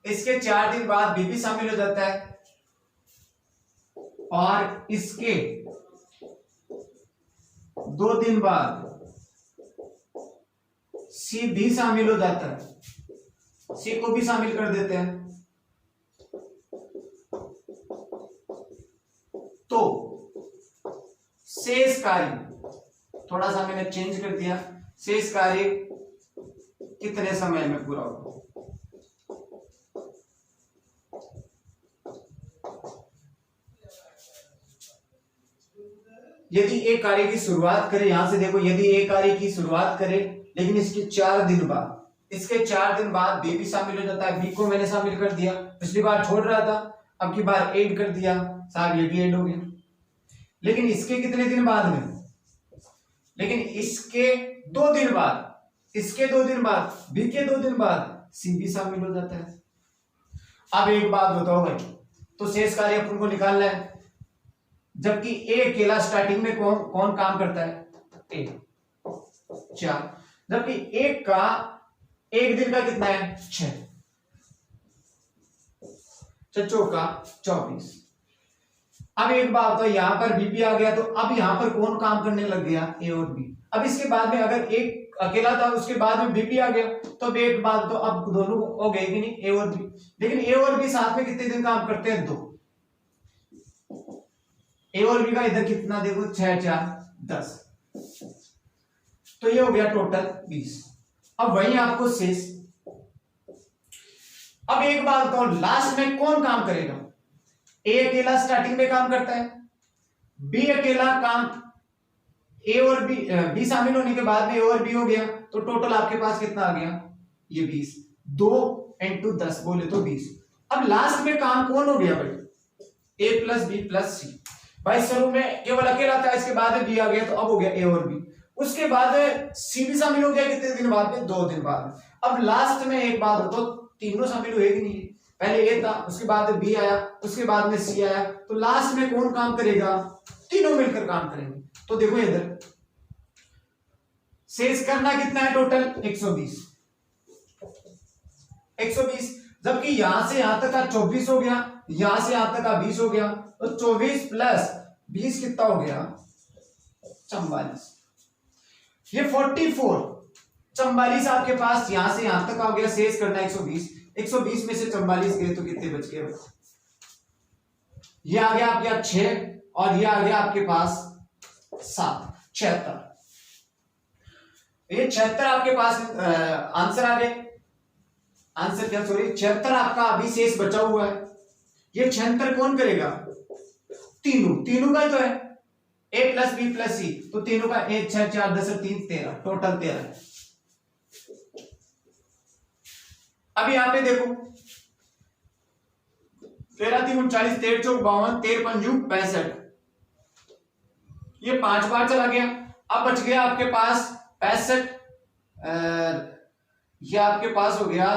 इसके 4 दिन बाद बी भी शामिल हो जाता है और इसके 2 दिन बाद सी भी शामिल हो जाता है, सी को भी शामिल कर देते हैं। तो शेष कार्य, थोड़ा सा मैंने चेंज कर दिया, शेष कार्य कितने समय में पूरा होगा? यदि एक कार्य की शुरुआत करें, यहां से देखो, यदि एक कार्य की शुरुआत करें लेकिन इसके 4 दिन बाद, इसके 4 दिन बाद बी भी शामिल हो जाता है। बी को मैंने शामिल कर दिया, पिछली बार छोड़ रहा था, अब की बार ऐड कर दिया, साहब ये भी ऐड हो गया। लेकिन इसके कितने दिन बाद में? लेकिन इसके 2 दिन बाद, इसके 2 दिन बाद, बी के 2 दिन बाद सी भी शामिल हो जाता है। अब एक बात बताओ भाई, तो शेष कार्य अपन को निकालना है, जबकि ए अकेला स्टार्टिंग में कौन काम करता है? ए 4, जबकि एक का एक दिन का कितना है? 6, चौचो का 24। अब एक बात बताओ, यहां पर बीपी आ गया, तो अब यहां पर कौन काम करने लग गया? ए और बी। अब इसके बाद में अगर एक अकेला था, उसके बाद में बीपी आ गया, तो अब एक बात, तो अब दोनों हो गए कि नहीं, ए और बी। लेकिन ए और बी साथ में कितने दिन काम करते हैं? 2। ए और बी का इधर कितना देखो, 6 4 10, तो ये हो गया टोटल 20। अब वही आपको शेष। अब एक बात बताओ, लास्ट में कौन काम करेगा? ए अकेला स्टार्टिंग में काम करता है, बी अकेला काम, ए और बी शामिल होने के बाद में ए और बी हो गया, तो टोटल आपके पास कितना आ गया? ये 20। 2 × 10 बोले तो 20। अब लास्ट में काम कौन हो गया भाई? ए प्लस बी प्लस सी। भाई शुरू में केवल अकेला था, इसके बाद में बी आ गया, तो अब हो गया ए और बी। उसके बाद सी भी शामिल हो गया, कितने दिन बाद में? 2 दिन बाद। अब लास्ट में एक बात हो, तो तीनों शामिल हुए कि नहीं? पहले ए था, उसके बाद बी आया, उसके बाद में सी आया, तो लास्ट में कौन काम करेगा? तीनों मिलकर काम करेंगे। तो देखो इधर शेष करना कितना है टोटल? 120। 120, जबकि यहां से यहां तक का 24 हो गया, यहां से यहां तक का 20 हो गया, तो 24 प्लस 20 कितना हो गया? 44। ये 44, 44 आपके पास यहां से यहां तक आ गया, शेष करना 120। 120 में से 44 गए तो कितने बच गए? ये आ गया आपके 6 और ये आ गया आपके पास 7, 76। ये 76 आपके पास आंसर आ गए। आंसर क्या, सॉरी 76 आपका अभी शेष बचा हुआ है। ये 76 कौन करेगा? तीनों का तो है, ए प्लस बी प्लस सी, तो तीनों का 1 6 4 10 3 13, टोटल 13। अब यहां पे देखो, 13 3 39, 13 चौक 52, 13 पंजू 65, ये 5 बार चला गया। अब बच गया आपके पास 65, ये आपके पास हो गया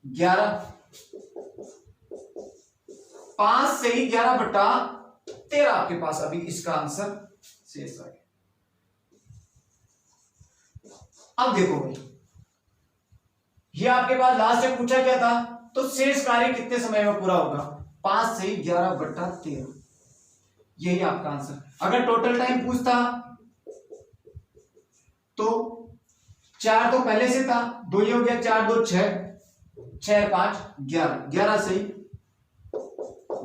11, 5 से ही 11/13 आपके पास अभी इसका आंसर शेष आ गया। अब देखो भाई, ये आपके पास लास्ट में पूछा क्या था? तो शेष कार्य कितने समय में पूरा होगा? 5 से ही 11/13, यही आपका आंसर। अगर टोटल टाइम पूछता तो 4 तो पहले से था, 2 ही हो गया, 4 2 6, 6 5 11, 11 से ही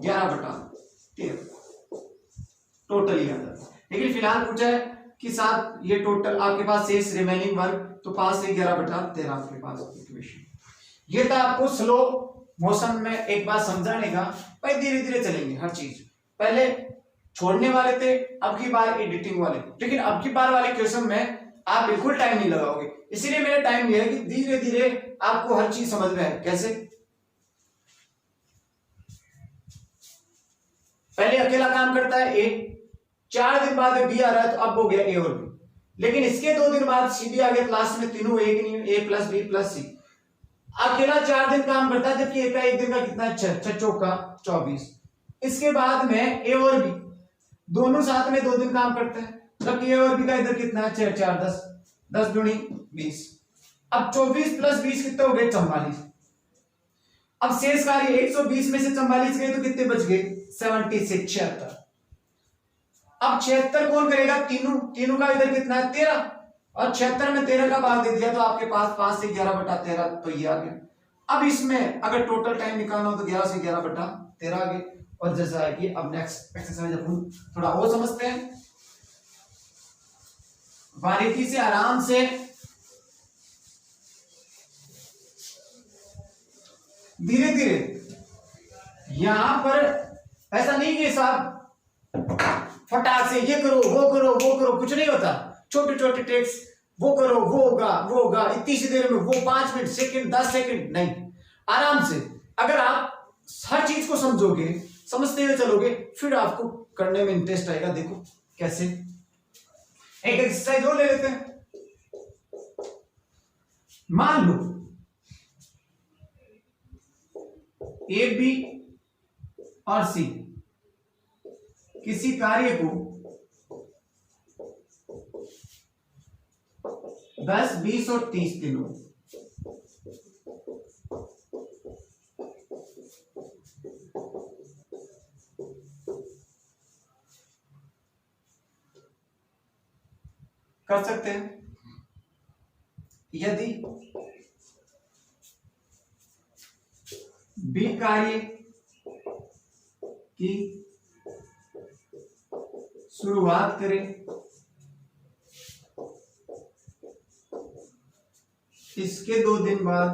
11/13 टोटल ही आता है। लेकिन फिलहाल पूछा है कि साथ ये टोटल आपके पास शेष रिमेनिंग वर्क, तो 5 से 11/13 आपके पास इक्वेशन। ये था आपको स्लो मोशन में एक बार समझाने का। भाई धीरे धीरे चलेंगे हर चीज, पहले छोड़ने वाले थे, अब की बार एडिटिंग वाले, लेकिन अब की बार वाले क्वेश्चन में आप बिल्कुल टाइम नहीं लगाओगे, इसीलिए मेरा टाइम ये है कि धीरे धीरे आपको हर चीज समझ में आए। कैसे? पहले अकेला काम करता है ए, 4 दिन बाद बी आ रहा है, तो अब हो गया ए और बी। लेकिन इसके 2 दिन बाद सी भी आ गया, क्लास में तीनों एक नहीं, ए प्लस बी प्लस सी। अकेला 4 दिन काम करता है, जबकि एक दिन का कितना है? 6 चौका 24। इसके बाद में ए और बी दोनों साथ में 2 दिन काम करते हैं, जबकि ए और बी का इधर कितना है? 6 4 10, 10 दूनी 20। अब 24 प्लस 20 कितने हो गए? 44। अब शेष कार्य 120 में से 44 गए तो कितने बच गए? 76, 76। अब 76 कौन करेगा? तीनों का इधर कितना है? 13, और 76 में 13 का भाग दे दिया तो आपके पास 5 से 11/13 तो ये आ गया। अब इसमें अगर टोटल टाइम निकालना हो तो 11 से 11/13 आ गए। और जैसा है कि अब नेक्स्ट एक्सरसाइज अपन थोड़ा और समझते हैं, बारीकी से आराम से। धीरे धीरे, यहां पर ऐसा नहीं कि साहब फटाक से ये करो वो करो वो करो, कुछ नहीं होता। छोटे छोटे टेक्स, वो करो वो होगा इतनी सी देर में, वो 5 मिनट सेकंड 10 सेकंड नहीं, आराम से। अगर आप हर चीज को समझोगे, समझते हुए चलोगे, फिर आपको करने में इंटरेस्ट आएगा। देखो कैसे, एक एक्सरसाइज और ले लेते हैं। मान लो ए बी और सी किसी कार्य को 10, 20 और 30 दिनों कर सकते हैं। यदि बी कार्य की शुरुआत करें, इसके 2 दिन बाद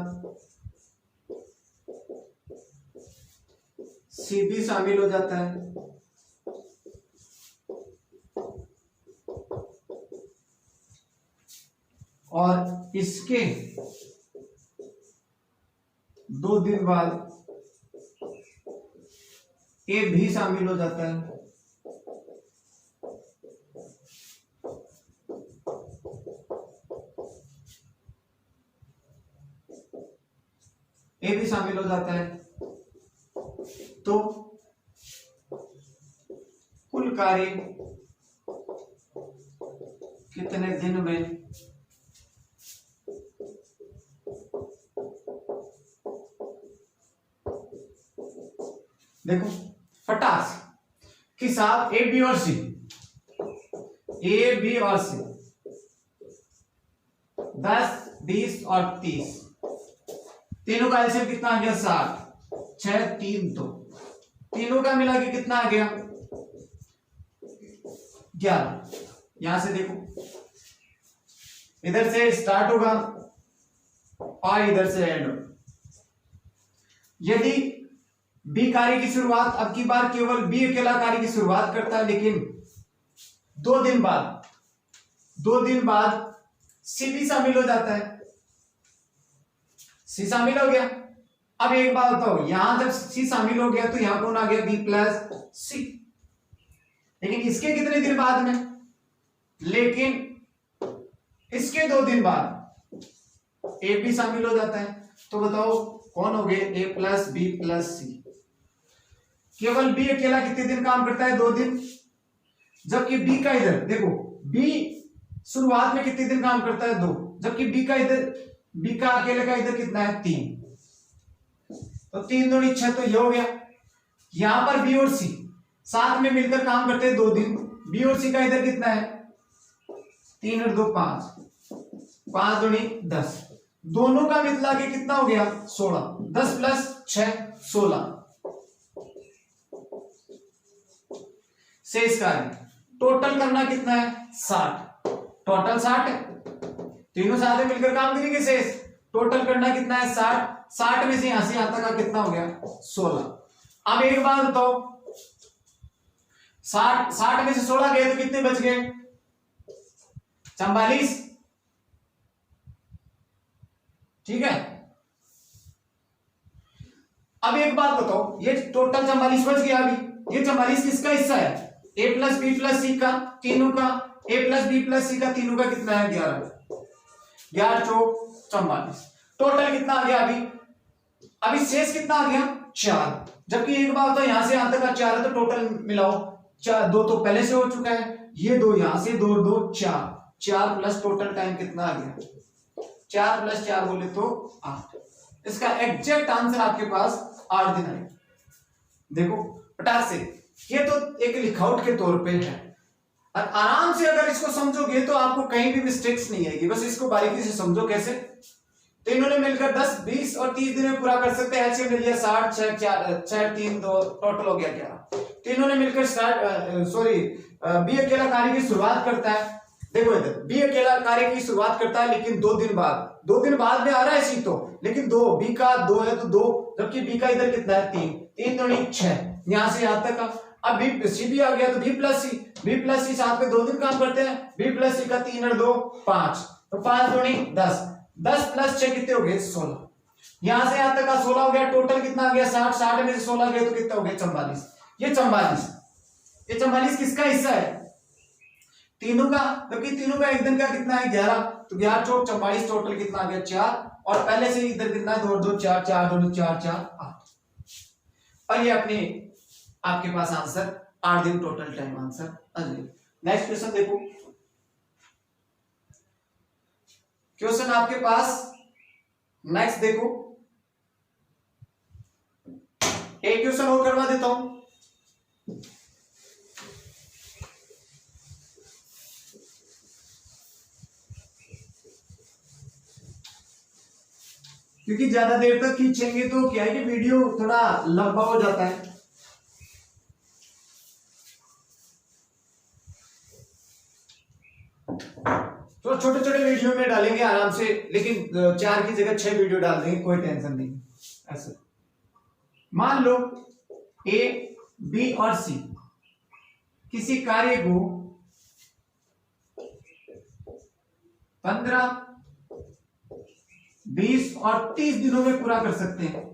सी भी शामिल हो जाता है, और इसके 2 दिन बाद ए भी शामिल हो जाता है, ए भी शामिल हो जाता है, तो कुल कार्य कितने दिन में देखो फटास कि साहब ए बी और सी, ए बी और सी 10, 20 और 30, तीनों का एलसीएम कितना आ गया 60, 6, 3 2, तीनों का मिला के कितना आ गया 11। यहां से देखो, इधर से स्टार्ट होगा और इधर से एंड होगा। यदि बी कार्य की शुरुआत, अब की बार केवल बी अकेला कार्य की शुरुआत करता है, लेकिन 2 दिन बाद सी भी शामिल हो जाता है, सी शामिल हो गया। अब एक बात बताओ, यहां जब सी शामिल हो गया तो यहां कौन आ गया बी प्लस सी, लेकिन इसके कितने दिन बाद में, लेकिन इसके 2 दिन बाद ए भी शामिल हो जाता है। तो बताओ कौन हो गए ए प्लस बी प्लस सी। केवल बी अकेला कितने दिन काम करता है 2 दिन, जबकि बी का इधर देखो, बी शुरुआत में कितने दिन काम करता है 2, जबकि बी का इधर, बी का अकेले का इधर कितना है 3, तो 3 दूनी 6, तो ये हो गया। यहां पर बी और सी साथ में मिलकर काम करते हैं 2 दिन, बी और सी का इधर कितना है 3 और 2 5, 5 दूनी 10, दोनों का मिला के कितना हो गया 16, 10 प्लस 6 16। शेष कार्य टोटल करना कितना है 60, टोटल 60 है, तीनों साथ में मिलकर काम करेंगे। शेष टोटल करना कितना है 60, 60 में से यहां से यहां तक का कितना हो गया 16। अब एक बात बताओ, 60 में से 16 गए तो कितने बच गए 44, ठीक है। अब एक बात बताओ, ये टोटल 44 बच गया, अभी ये 44 किसका हिस्सा है, ए प्लस बी प्लस सी का, तीनों का, ए प्लस बी प्लस सी का, तीनों का कितना है 11, 11 चौक 44, टोटल कितना आ गया अभी शेष कितना आ गया 4, जबकि एक बात तो यहां से यहां तक का 4 है, तो टोटल मिलाओ 4, 2 तो पहले से हो चुका है, ये 2 यहां से 2 2 4, 4 प्लस टोटल टाइम कितना आ गया 4 प्लस 4 बोले तो 8। इसका एग्जैक्ट आंसर आपके पास 8 दिन आएगा। देखो पटाख से, ये तो एक लिखावट के तौर पे है, और आराम से अगर इसको समझोगे तो आपको कहीं भी मिस्टेक्स नहीं आएगी। बस इसको बारीकी से समझो कैसे। तो इन्होंने मिलकर 10, 20 और 30 दिन में पूरा कर सकते हैं। एचसीएफ ले लिया 60, 6, 4, 6, 3, 2 टोटल हो गया 11। तो इन्होंने मिलकर बी अकेला कार्य की शुरुआत करता है। देखो इधर बी अकेला कार्य की शुरुआत करता है लेकिन 2 दिन बाद, 2 दिन बाद में आ रहा है सी तो, लेकिन 2 बी का 2 है तो 2, जबकि बी का इधर कितना है 3, 3 दूनी 6, यहां से यहां तक का। अब बी सी भी आ गया तो बी प्लस सी साथ में 2 दिन काम करते हैं। बी प्लस सी का 3 और 2 5, तो 5 दूनी 10, 10 प्लस 6 कितने हो गए 16। यहां से यहां तक का 16 हो गया। टोटल कितना आ गया 60, 60 में से 16 गए तो कितना हो गया 44। ये 44 किसका हिस्सा है? तीनों का, क्योंकि तीनों का एक दिन का कितना है 11, तो 11 चौक 44, टोटल कितना आ गया 4। और पहले से इधर कितना है 2 2 4 4 2 4 4 8। और ये अपने आपके पास आंसर 8 दिन total time answer. Next question देखो। क्वेश्चन आपके पास नेक्स्ट देखो, एक क्वेश्चन और करवा देता हूं। क्योंकि ज्यादा देर तक खींचेंगे तो क्या है कि वीडियो थोड़ा लंबा हो जाता है। तो छोटे छोटे वीडियो में डालेंगे आराम से, लेकिन 4 की जगह 6 वीडियो डाल देंगे, कोई टेंशन नहीं। ऐसे मान लो ए, बी और सी किसी कार्य को 15, 20 और 30 दिनों में पूरा कर सकते हैं।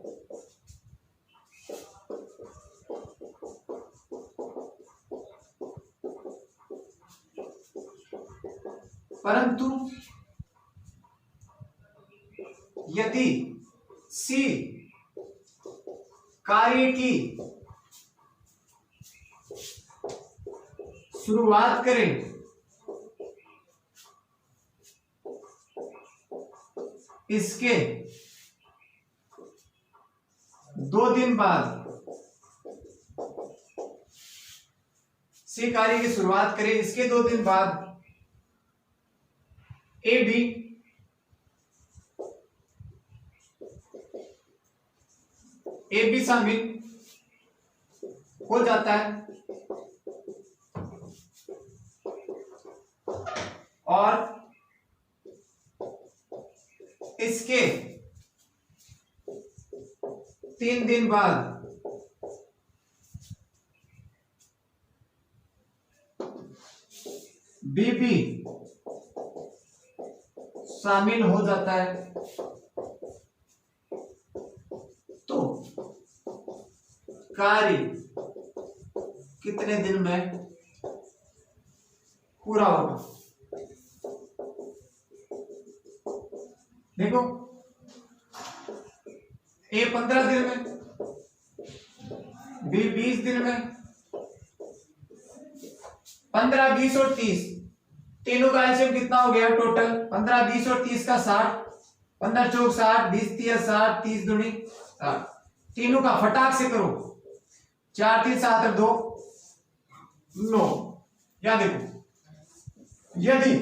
परंतु यदि सी कार्य की शुरुआत करें इसके 2 दिन बाद, सी कार्य की शुरुआत करें इसके 2 दिन बाद ए बी शामिल हो जाता है और इसके 3 दिन बाद बी भी शामिल हो जाता है, तो कार्य कितने दिन में पूरा होगा? देखो ए 15 दिन में, बी 20 दिन में, 15, 20 और 30 तीनों का एलसीएम कितना हो गया टोटल? 15, 20 और 30 का 60, 15 चौक 60, 20 3 60, 30 दूनी 60। तीनों का फटाक से करो, 4 3 7 और 2 9। या देखो यदि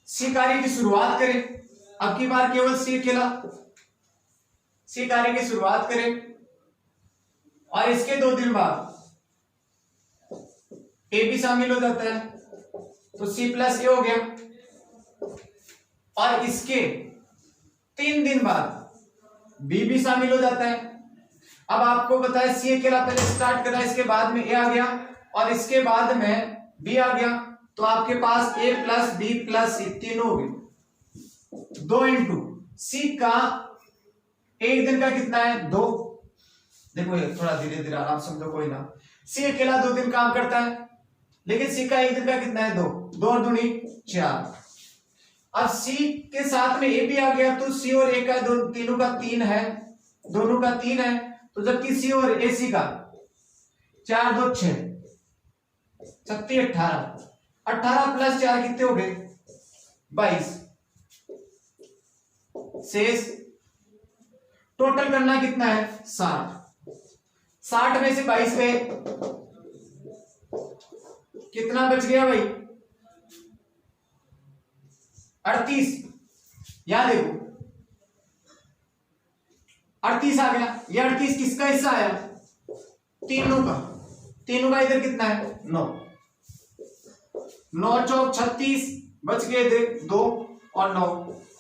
सी कार्य की शुरुआत करें, अब की बार केवल सी अकेला, सी कार्य की शुरुआत करें और इसके 2 दिन बाद ए भी शामिल हो जाता है, तो सी प्लस ए हो गया। और इसके 3 दिन बाद बी भी शामिल हो जाता है। अब आपको बताया सी अकेला पहले स्टार्ट करना, इसके बाद में ए आ गया और इसके बाद में बी आ गया, तो आपके पास ए प्लस बी प्लस सी तीनों हो गए। 2 इंटू सी का एक दिन का कितना है 2। देखो ये थोड़ा धीरे धीरे आराम समझो, कोई ना। सी अकेला 2 दिन काम करता है, लेकिन सी का एक दिन का कितना है 2, 2 और दूनी 4। अब सी के साथ में ए भी आ गया, तो सी और ए का तीनों का 3 है, दोनों का 3 है, तो जबकि सी और ए सी का 4 2 6 36 18, 18 प्लस 4 कितने हो गए 22। शेष टोटल करना कितना है 60, 60 में से 22 गए कितना बच गया भाई? 38। यहां देखो 38 आ गया। ये 38 किसका हिस्सा आया? तीनों का। तीनों का इधर कितना है? 9। 9 चौक 36, बच गए थे 2 और 9,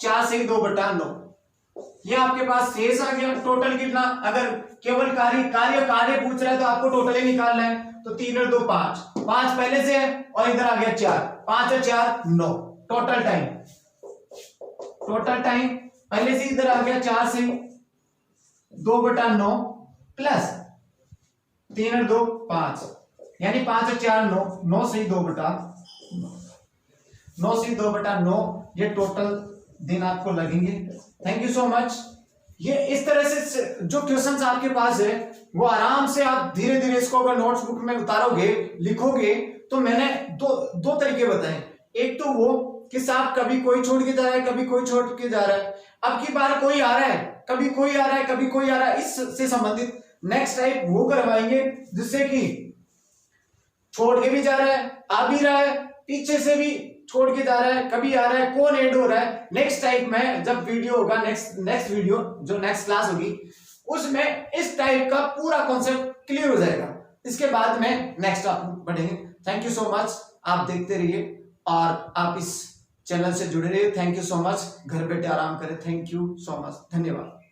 4 से 2/9। ये आपके पास शेष आ गया। टोटल कितना? अगर केवल कार्य पूछ रहा है तो आपको टोटल ही निकालना है। तो 3 और 2 5, 5 पहले से है और इधर आ गया 4, 5 और 4 9। टोटल टाइम पहले से इधर आ गया 4 से 2/9 प्लस 3 और 2 5, यानी 5 और 4 9, 9 से 2/9। ये टोटल दिन आपको लगेंगे। Thank you so much. ये इस तरह से जो क्वेश्चंस आपके पास है वो आराम से आप धीरे धीरे इसको अगर नोट्स बुक में उतारोगे, लिखोगे, तो मैंने दो तरीके बताए। एक तो वो कि साहब कभी कोई छोड़ के जा रहा है, कभी कोई छोड़ के जा रहा है, अब की बार कोई आ रहा है, कभी कोई आ रहा है, कभी कोई आ रहा है, इससे संबंधित नेक्स्ट टाइप वो करवाएंगे जिससे कि छोड़ के भी जा रहा है, आ भी रहा है, पीछे से भी छोड़ के जा रहा है, कभी आ रहा है, कौन एड हो रहा है। नेक्स्ट टाइप में जब वीडियो होगा, नेक्स्ट वीडियो जो नेक्स्ट क्लास होगी उसमें इस टाइप का पूरा कॉन्सेप्ट क्लियर हो जाएगा। इसके बाद में नेक्स्ट आप बढ़ेंगे। Thank you so much. आप देखते रहिए और आप इस चैनल से जुड़े रहिए। Thank you so much. घर बैठे आराम करें। Thank you so much. धन्यवाद।